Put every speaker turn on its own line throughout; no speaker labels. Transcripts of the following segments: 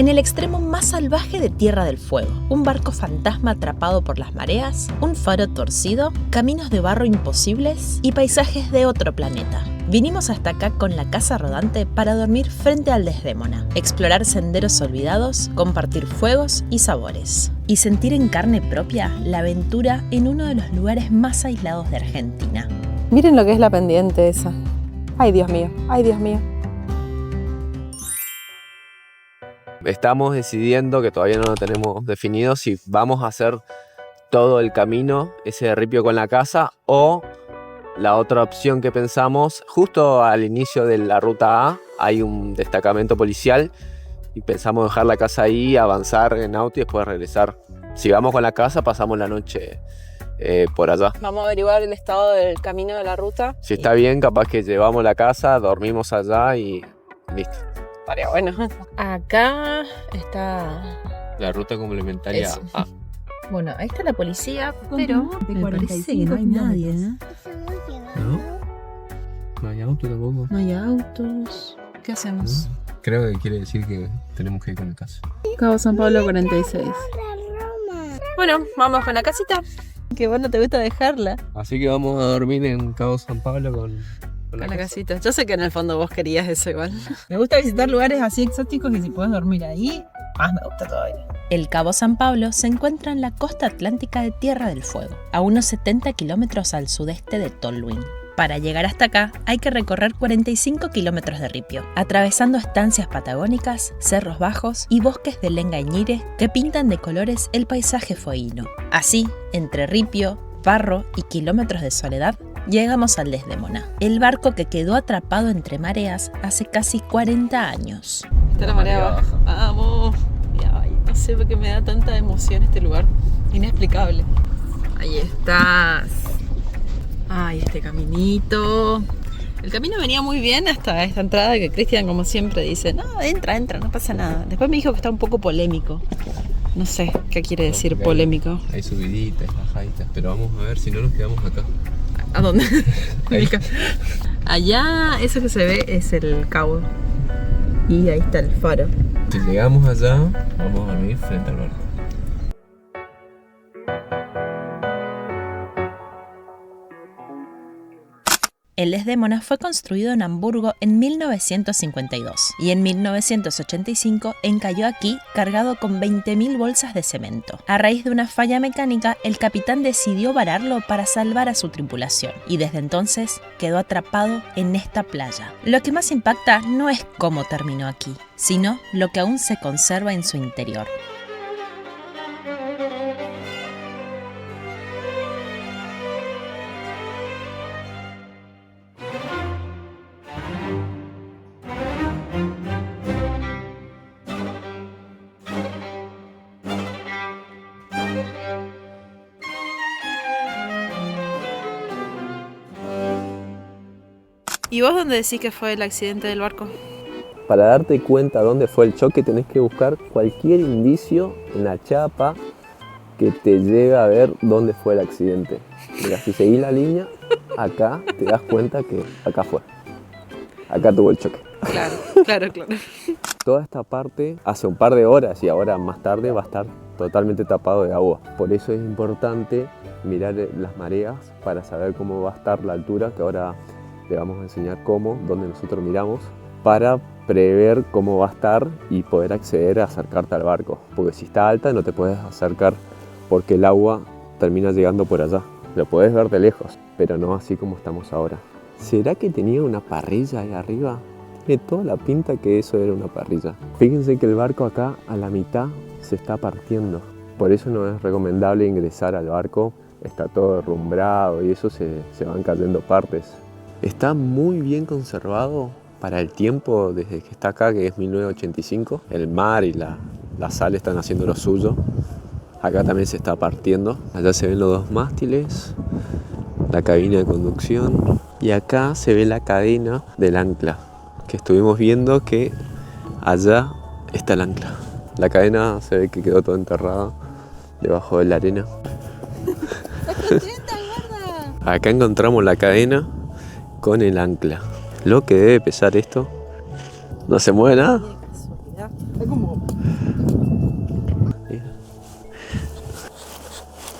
en el extremo más salvaje de Tierra del Fuego. Un barco fantasma atrapado por las mareas, un faro torcido, caminos de barro imposibles y paisajes de otro planeta. Vinimos hasta acá con la casa rodante para dormir frente al Desdémona, explorar senderos olvidados, compartir fuegos y sabores, y sentir en carne propia la aventura en uno de los lugares más aislados de Argentina.
Miren lo que es la pendiente esa. Ay, Dios mío, ay, Dios mío.
Estamos decidiendo, que todavía no lo tenemos definido, si vamos a hacer todo el camino, ese de Ripio con la casa, o la otra opción que pensamos, justo al inicio de la ruta A, hay un destacamento policial y pensamos dejar la casa ahí, avanzar en auto y después regresar. Si vamos con la casa, pasamos la noche por allá.
Vamos a averiguar el estado del camino de la ruta.
Si está bien, capaz que llevamos la casa, dormimos allá y listo.
Estaría bueno. Acá está
La ruta complementaria
Eso.
A.
Bueno, ahí está la policía, pero
de
me parece que no hay nadie, ¿eh?
¿No? No hay auto tampoco.
No hay autos. ¿Qué hacemos?
Creo que quiere decir que tenemos que ir con la casa.
Cabo San Pablo 46.
Bueno, vamos con la casita.
Que vos no te gusta dejarla.
Así que vamos a dormir en Cabo San Pablo con
Con la casita. Yo sé que en el fondo vos querías eso igual.
Me gusta visitar lugares así exóticos y si puedes dormir ahí, más me gusta todavía.
El Cabo San Pablo se encuentra en la costa atlántica de Tierra del Fuego, a unos 70 kilómetros al sudeste de Tolwyn. Para llegar hasta acá hay que recorrer 45 kilómetros de ripio, atravesando estancias patagónicas, cerros bajos y bosques de lengañire que pintan de colores el paisaje fueguino. Así, entre ripio, barro y kilómetros de soledad, llegamos al Desdémona, el barco que quedó atrapado entre mareas hace casi 40 años.
Está la marea baja. Vamos. Ay, no sé por qué me da tanta emoción este lugar. Inexplicable. Ahí estás. Ay, este caminito. El camino venía muy bien hasta esta entrada que Cristian, como siempre, dice: no, entra, no pasa nada. Después me dijo que está un poco polémico. No sé qué quiere decir polémico.
Hay subiditas, bajaditas, pero vamos a ver si no nos quedamos acá.
¿A dónde?
Ahí.
Allá, eso que se ve es el cabo. Y ahí está el faro.
Si llegamos allá, vamos a dormir frente al barco.
El Desdémona fue construido en Hamburgo en 1952 y en 1985 encalló aquí cargado con 20.000 bolsas de cemento. A raíz de una falla mecánica, el capitán decidió vararlo para salvar a su tripulación y desde entonces quedó atrapado en esta playa. Lo que más impacta no es cómo terminó aquí, sino lo que aún se conserva en su interior.
¿Y vos dónde decís que fue el accidente del barco?
Para darte cuenta dónde fue el choque, tenés que buscar cualquier indicio en la chapa que te lleve a ver dónde fue el accidente. Mira, si seguís la línea, acá te das cuenta que acá fue. Acá tuvo el choque.
Claro.
Toda esta parte hace un par de horas y ahora más tarde va a estar totalmente tapado de agua. Por eso es importante mirar las mareas para saber cómo va a estar la altura, que ahora te vamos a enseñar cómo, dónde nosotros miramos, para prever cómo va a estar y poder acceder a acercarte al barco. Porque si está alta no te puedes acercar porque el agua termina llegando por allá. Lo podés ver de lejos, pero no así como estamos ahora. ¿Será que tenía una parrilla ahí arriba? Tiene toda la pinta que eso era una parrilla. Fíjense que el barco acá a la mitad se está partiendo. Por eso no es recomendable ingresar al barco. Está todo derrumbrado y eso se van cayendo partes. Está muy bien conservado para el tiempo desde que está acá, que es 1985. El mar y la sal están haciendo lo suyo. Acá también se está partiendo. Allá se ven los dos mástiles, la cabina de conducción. Y acá se ve la cadena del ancla, que estuvimos viendo que allá está el ancla. La cadena se ve que quedó toda enterrada debajo de la arena. Acá encontramos la cadena con el ancla. Lo que debe pesar esto. No se mueve nada.
Es como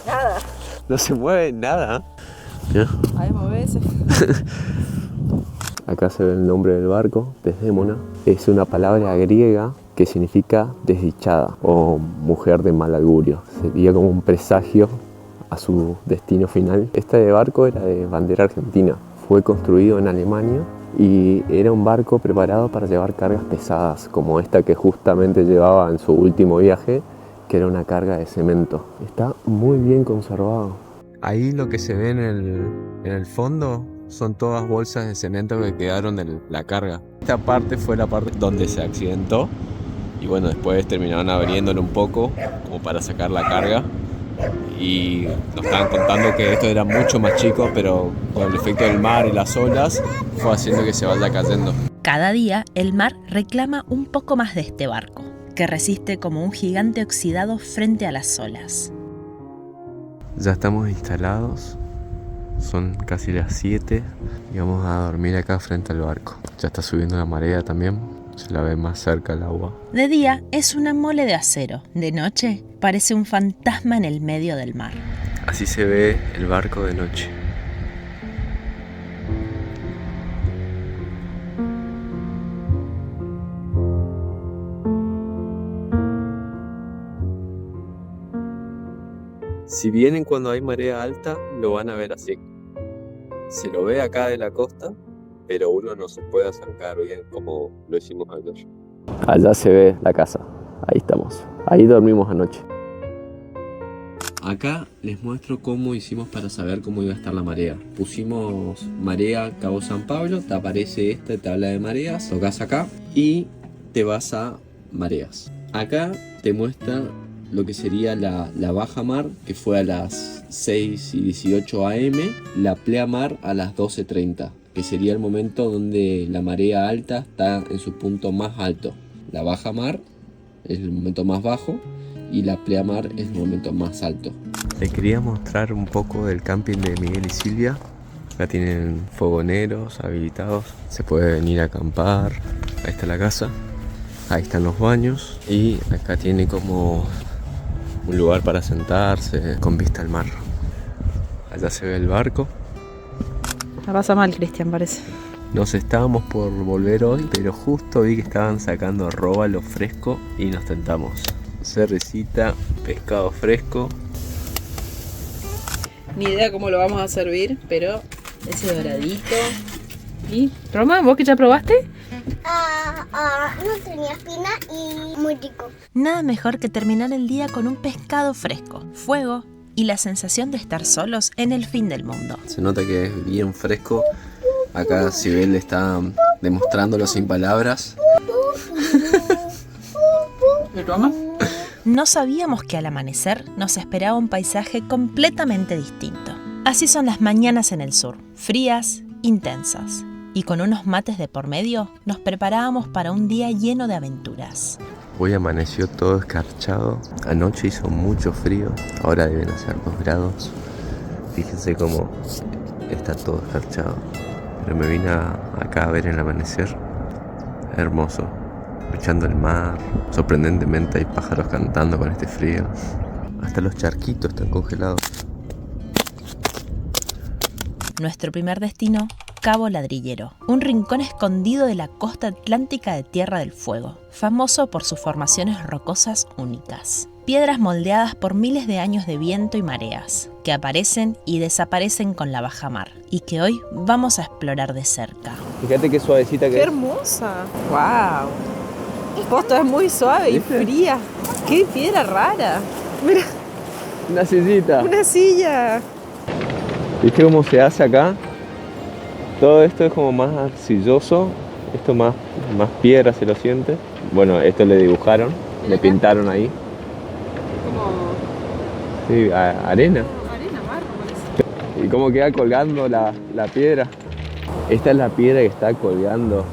Nada.
No se mueve nada. ¿Ya?
Ahí movese.
Acá se ve el nombre del barco, Desdémona. Es una palabra griega que significa desdichada o mujer de mal augurio. Sería como un presagio a su destino final. Este barco era de bandera argentina. Fue construido en Alemania y era un barco preparado para llevar cargas pesadas, como esta que justamente llevaba en su último viaje, que era una carga de cemento. Está muy bien conservado. Ahí lo que se ve en el fondo son todas bolsas de cemento que quedaron de la carga. Esta parte fue la parte donde se accidentó y bueno, después terminaron abriéndolo un poco como para sacar la carga y nos estaban contando que esto era mucho más chico, pero con el efecto del mar y las olas fue haciendo que se vaya cayendo.
Cada día el mar reclama un poco más de este barco, que resiste como un gigante oxidado frente a las olas.
Ya estamos instalados, son casi las 7 y vamos a dormir acá frente al barco. Ya está subiendo la marea también, se la ve más cerca el agua.
De día es una mole de acero, de noche parece un fantasma en el medio del mar.
Así se ve el barco de noche. Si vienen cuando hay marea alta, lo van a ver así. Se lo ve acá de la costa, pero uno no se puede acercar bien como lo hicimos ayer. Allá se ve la casa, ahí estamos. Ahí dormimos anoche. Acá les muestro cómo hicimos para saber cómo iba a estar la marea. Pusimos marea Cabo San Pablo, te aparece esta tabla de mareas, tocas acá y te vas a mareas. Acá te muestra lo que sería la baja mar, que fue a las 6:18 am, la pleamar a las 12:30, que sería el momento donde la marea alta está en su punto más alto. La baja mar es el momento más bajo y la pleamar es el momento más alto. Les quería mostrar un poco del camping de Miguel y Silvia. Acá tienen fogoneros habilitados, se puede venir a acampar. Ahí está la casa, ahí están los baños y acá tiene como un lugar para sentarse con vista al mar. Allá se ve el barco.
La pasa mal, Cristian, parece.
Nos estábamos por volver hoy, pero justo vi que estaban sacando róbalo fresco y nos tentamos. Cervecita, pescado fresco.
Ni idea cómo lo vamos a servir, pero ese doradito. ¿Y Roma, vos que ya probaste?
No tenía espina y muy rico.
Nada mejor que terminar el día con un pescado fresco, fuego y la sensación de estar solos en el fin del mundo.
Se nota que es bien fresco. Acá Sibel está demostrándolo sin palabras.
¿El Roma?
No sabíamos que al amanecer nos esperaba un paisaje completamente distinto. Así son las mañanas en el sur, frías, intensas. Y con unos mates de por medio nos preparábamos para un día lleno de aventuras.
Hoy amaneció todo escarchado. Anoche hizo mucho frío. Ahora deben hacer 2 grados. Fíjense cómo está todo escarchado. Pero me vine acá a ver el amanecer. Hermoso. Escuchando el mar. Sorprendentemente hay pájaros cantando con este frío. Hasta los charquitos están congelados.
Nuestro primer destino, Cabo Ladrillero, un rincón escondido de la costa atlántica de Tierra del Fuego, famoso por sus formaciones rocosas únicas. Piedras moldeadas por miles de años de viento y mareas, que aparecen y desaparecen con la bajamar, y que hoy vamos a explorar de cerca.
Fíjate qué suavecita que
¡Qué
es.
hermosa! ¡Wow! Posto es muy suave y fría. ¡Qué piedra rara! Mira,
Una sillita.
una silla.
¿Viste cómo se hace acá? Todo esto es como más arcilloso. Esto más piedra se lo siente. Bueno, esto le dibujaron, le pintaron ahí.
Como
Sí, arena.
arena, mar, parece.
¿Y cómo queda colgando la piedra? Esta es la piedra que está colgando.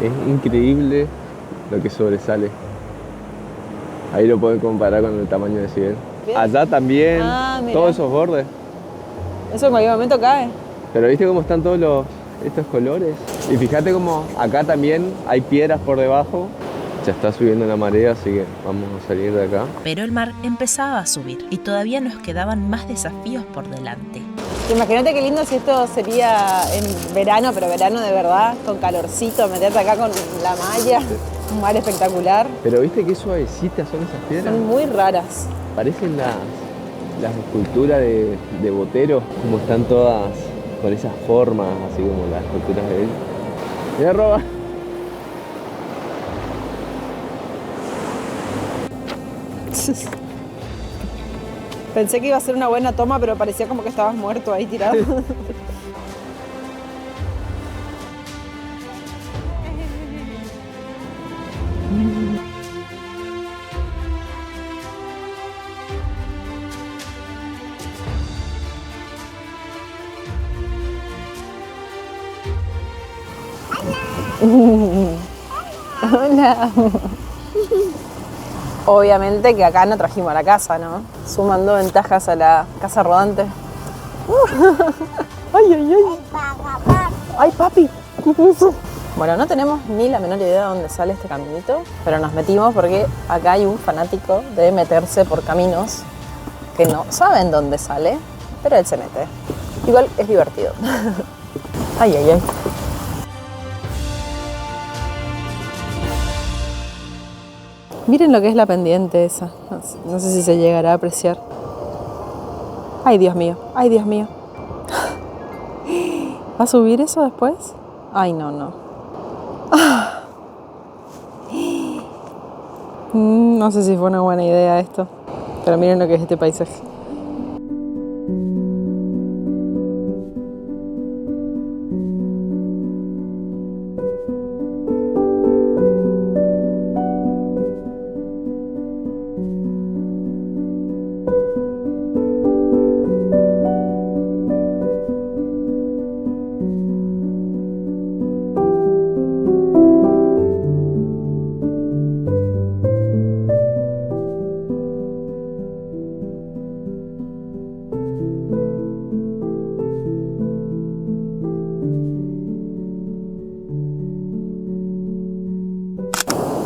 Es increíble lo que sobresale. Ahí lo pueden comparar con el tamaño de Sibel. Allá también,
Mira.
todos esos bordes.
Eso en cualquier momento cae.
Pero viste cómo están todos estos colores. Y fíjate cómo acá también hay piedras por debajo Ya está subiendo la marea, así que vamos a salir de acá.
Pero el mar empezaba a subir y todavía nos quedaban más desafíos por delante.
Imagínate qué lindo si esto sería en verano, pero verano de verdad, con calorcito, meterte acá con la malla, un mar espectacular.
Pero viste qué suavecitas son esas piedras.
Son muy raras.
Parecen las esculturas de Botero, como están todas con esas formas, así como las esculturas de él. ¡Me roba!
Pensé que iba a ser una buena toma, pero parecía como que estabas muerto ahí tirado. Hola. Obviamente que acá no trajimos a la casa, ¿no? Sumando ventajas a la casa rodante. ¡Ay, ay, ay! ¡Ay, papi! ¿Qué fue eso? Bueno, no tenemos ni la menor idea de dónde sale este caminito, pero nos metimos porque acá hay un fanático de meterse por caminos que no saben dónde sale, pero él se mete. Igual es divertido. ¡Ay, ay, ay! Miren lo que es la pendiente esa. No sé si se llegará a apreciar. Ay, Dios mío. Ay, Dios mío. ¿Va a subir eso después? Ay, no, no. No sé si fue una buena idea esto. Pero miren lo que es este paisaje.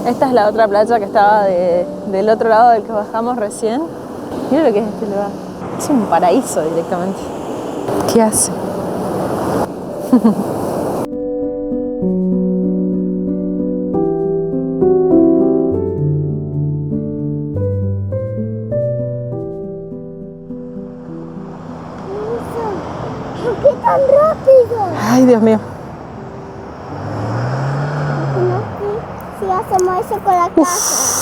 Esta es la otra playa que estaba del otro lado del que bajamos recién. Mira lo que es este lugar. Es un paraíso directamente. ¿Qué hace?
¿Por qué tan rápido?
Ay, Dios mío.
Si hacemos eso con la casa.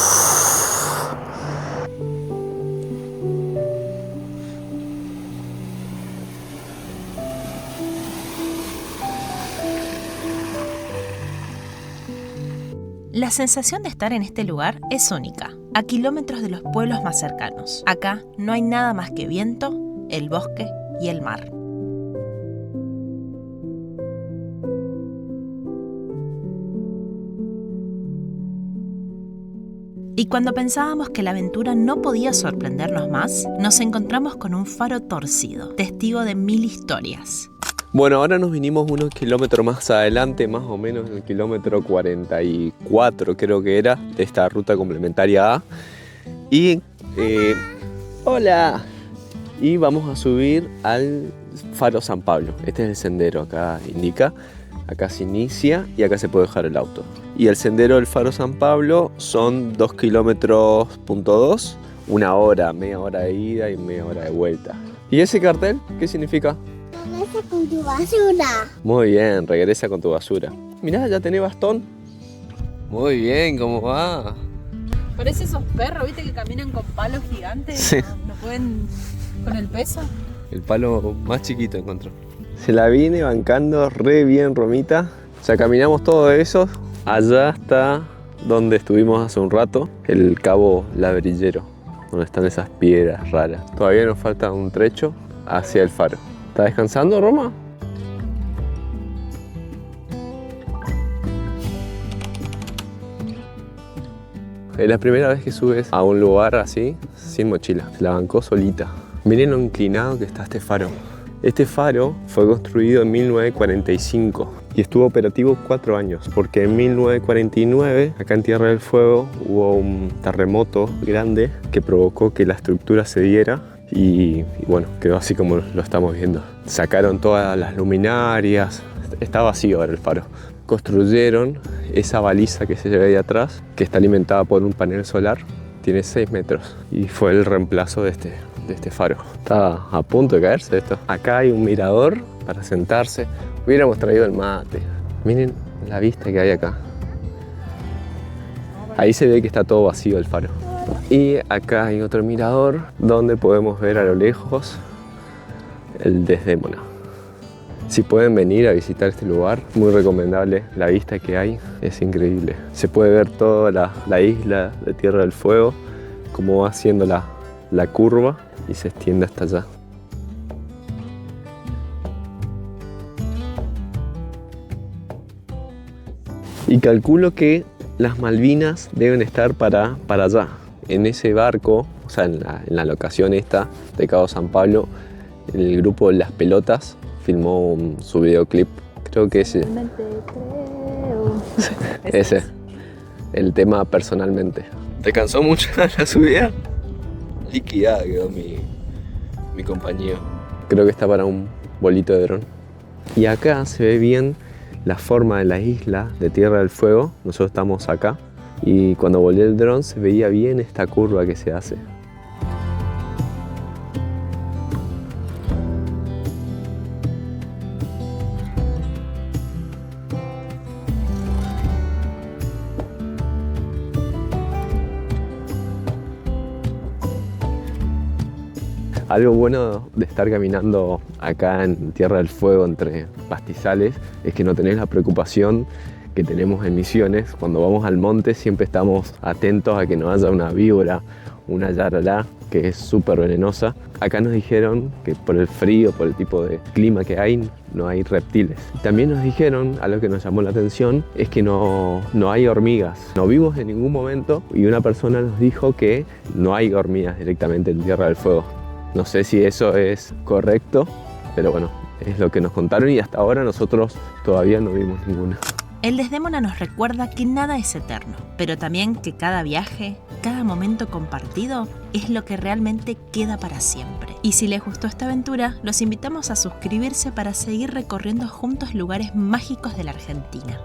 La sensación de estar en este lugar es única, a kilómetros de los pueblos más cercanos. Acá no hay nada más que viento, el bosque y el mar. Y cuando pensábamos que la aventura no podía sorprendernos más, nos encontramos con un faro torcido, testigo de 1000 historias.
Bueno, ahora nos vinimos unos kilómetros más adelante, más o menos en el kilómetro 44 creo que era, de esta ruta complementaria A. Y, hola, y vamos a subir al Faro San Pablo. Este es el sendero, acá indica, acá se inicia y acá se puede dejar el auto. Y el sendero del Faro San Pablo son 2 kilómetros.2, una hora, media hora de ida y media hora de vuelta. ¿Y ese cartel qué significa?
Regresa con tu basura.
Muy bien, regresa con tu basura. Mirá, ya tenés bastón. Muy bien, ¿cómo va?
Parece esos perros, ¿viste? Que caminan con palos gigantes.
Sí.
No pueden con el peso.
El palo más chiquito encontró. Se la viene bancando re bien, Romita. O sea, caminamos todo eso. Allá está donde estuvimos hace un rato, el Cabo Labrillero, donde están esas piedras raras. Todavía nos falta un trecho hacia el faro. ¿Estás descansando, Roma? Es la primera vez que subes a un lugar así, sin mochila. Se la bancó solita. Miren lo inclinado que está este faro. Este faro fue construido en 1945 y estuvo operativo 4 años, porque en 1949, acá en Tierra del Fuego, hubo un terremoto grande que provocó que la estructura se diera y bueno, quedó así como lo estamos viendo. Sacaron todas las luminarias, está vacío ahora el faro. Construyeron esa baliza que se ve ahí atrás, que está alimentada por un panel solar, tiene 6 metros y fue el reemplazo de este faro. Está a punto de caerse esto. Acá hay un mirador para sentarse. Hubiéramos traído el mate. Miren la vista que hay acá. Ahí se ve que está todo vacío el faro. Y acá hay otro mirador donde podemos ver a lo lejos el Desdémona. Si pueden venir a visitar este lugar, muy recomendable. La vista que hay es increíble. Se puede ver toda la isla de Tierra del Fuego, cómo va haciendo la curva y se extiende hasta allá. Y calculo que las Malvinas deben estar para allá. En ese barco, o sea, en la locación esta de Cabo San Pablo, el grupo Las Pelotas filmó su videoclip. Creo que ese. Ese. El tema Personalmente. ¿Te cansó mucho la subida? Liquidada quedó mi compañero. Creo que está para un bolito de dron. Y acá se ve bien la forma de la isla de Tierra del Fuego. Nosotros estamos acá y cuando volé el dron se veía bien esta curva que se hace. Algo bueno de estar caminando acá en Tierra del Fuego entre pastizales es que no tenés la preocupación que tenemos en Misiones. Cuando vamos al monte siempre estamos atentos a que no haya una víbora, una yarará, que es súper venenosa. Acá nos dijeron que por el frío, por el tipo de clima que hay, no hay reptiles. También nos dijeron, algo que nos llamó la atención, es que no hay hormigas. No vimos en ningún momento y una persona nos dijo que no hay hormigas directamente en Tierra del Fuego. No sé si eso es correcto, pero bueno, es lo que nos contaron y hasta ahora nosotros todavía no vimos ninguna.
El Desdémona nos recuerda que nada es eterno, pero también que cada viaje, cada momento compartido es lo que realmente queda para siempre. Y si les gustó esta aventura, los invitamos a suscribirse para seguir recorriendo juntos lugares mágicos de la Argentina.